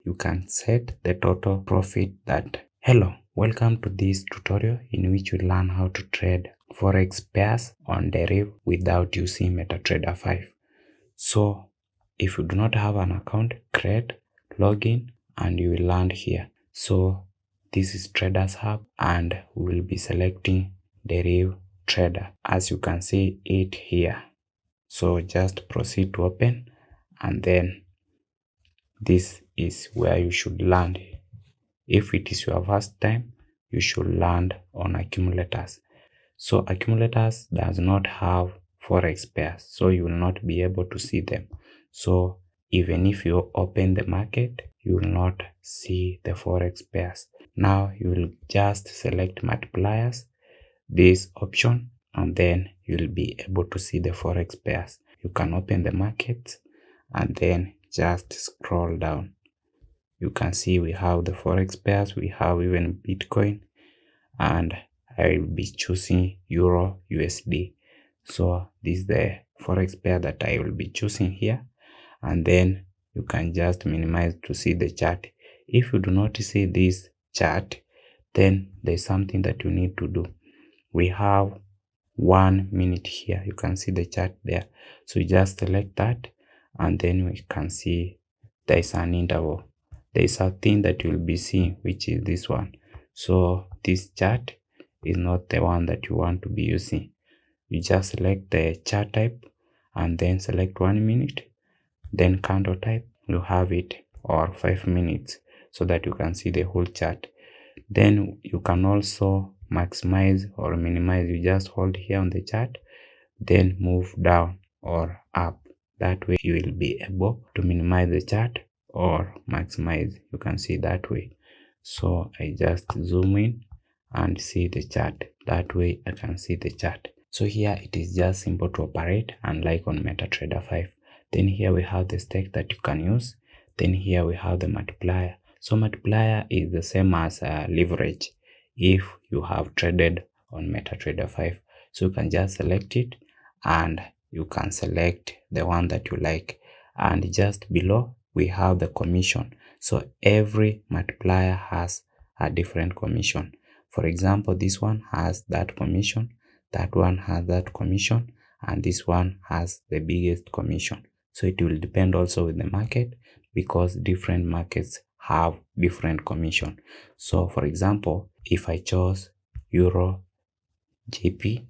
you can set the total profit that. Hello, welcome to this tutorial in which we learn how to trade Forex pairs on Deriv without using MetaTrader 5. So if you do not have an account, create, login, and you will land here. So this is Traders Hub and we will be selecting Deriv Trader as you can see it here. So just proceed to open and then this is where you should land. If it is your first time, you should land on accumulators. So accumulators does not have Forex pairs, so you will not be able to see them. So even if you open the market, you will not see the Forex pairs. Now you will just select multipliers, this option, and then you will be able to see the Forex pairs. You can open the market and then just scroll down. You can see we have the Forex pairs, we have even Bitcoin, and I will be choosing Euro USD. So this is the Forex pair that I will be choosing here, and then you can just minimize to see the chart. If you do not see this chart, then there's something that you need to do. We have 1 minute here. You can see the chart there. So you just select that and then we can see there is an interval. There is a thing that you will be seeing, which is this one. So this chart is not the one that you want to be using. You just select the chart type and then select 1 minute, then candle type, you have it, or 5 minutes, so that you can see the whole chart. Then you can also maximize or minimize. You just hold here on the chart, then move down or up. That way you will be able to minimize the chart or maximize. You can see that way. So I just zoom in and see the chart. That way I can see the chart. So here it is just simple to operate, unlike on MetaTrader 5. Then here we have the stake that you can use. Then here we have the multiplier. So multiplier is the same as leverage if you have traded on MetaTrader 5. So you can just select it and you can select the one that you like. And just below we have the commission. So every multiplier has a different commission. For example, this one has that commission, that one has that commission, and this one has the biggest commission. So it will depend also with the market, because different markets have different commission. So for example, if I chose Euro JP,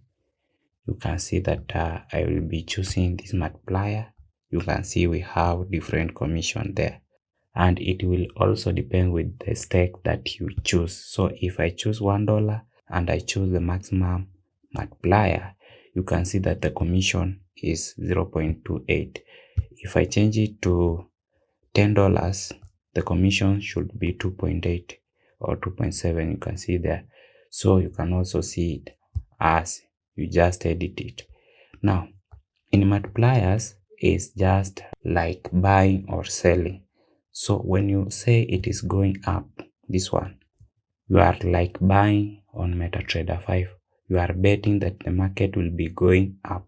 you can see that I will be choosing this multiplier. You can see we have different commission there, and it will also depend with the stake that you choose. So if I choose $1 and I choose the maximum multiplier, you can see that the commission is 0.28. If I change it to $10, the commission should be 2.8 or 2.7. You can see there. So you can also see it as you just edit it. Now in multipliers, it's just like buying or selling. So when you say it is going up, this one, you are like buying on MetaTrader 5. You are betting that the market will be going up.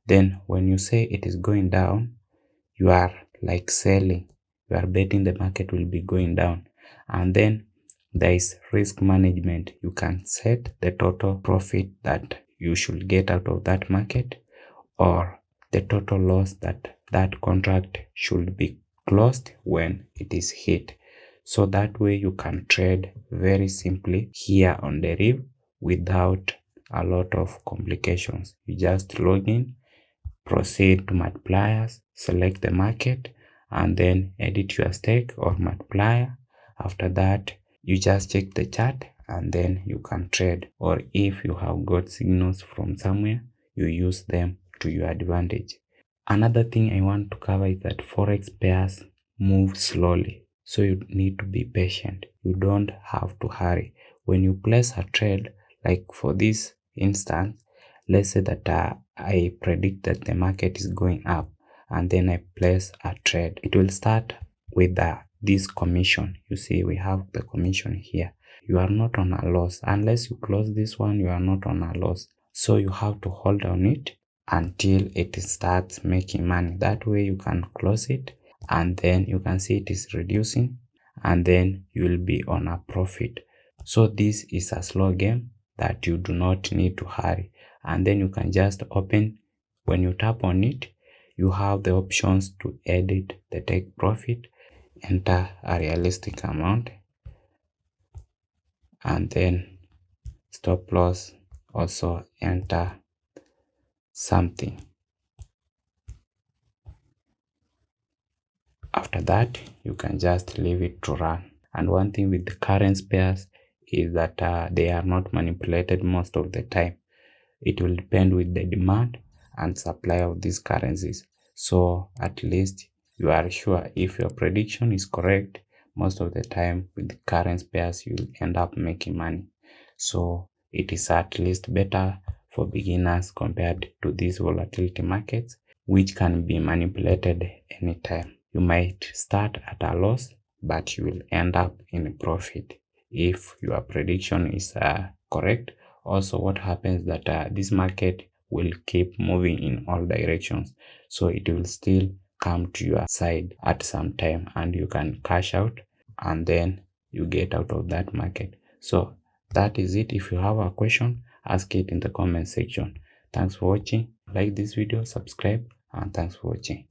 Then when you say it is going down, you are like selling. You are betting the market will be going down. And then there is risk management. You can set the total profit that you should get out of that market, or the total loss that that contract should be closed when it is hit. So that way you can trade very simply here on Deriv without a lot of complications. You just log in, proceed to multipliers, select the market, and then edit your stake or multiplier. After that, you just check the chart and then you can trade. Or if you have got signals from somewhere, you use them to your advantage. Another thing I want to cover is that Forex pairs move slowly, so you need to be patient. You don't have to hurry. When you place a trade, like for this instance, let's say that I predict that the market is going up and then I place a trade. It will start with this commission. You see we have the commission here. You are not on a loss. Unless you close this one, you are not on a loss. So you have to hold on it until it starts making money. That way you can close it and then you can see it is reducing, and then you will be on a profit. So this is a slow game that you do not need to hurry, and then you can just open. When you tap on it, you have the options to edit the take profit, enter a realistic amount, and then stop loss, also enter something. After that, you can just leave it to run. And one thing with the currency pairs is that they are not manipulated most of the time. It will depend with the demand and supply of these currencies. So at least you are sure if your prediction is correct, most of the time with the currency pairs you will end up making money. So it is at least better for beginners compared to these volatility markets, which can be manipulated anytime. You might start at a loss, but you will end up in a profit if your prediction is correct. Also, what happens that this market will keep moving in all directions, so it will still come to your side at some time, and you can cash out and then you get out of that market. So that is it. If you have a question, ask it in the comment section. Thanks for watching. Like this video, subscribe, and thanks for watching.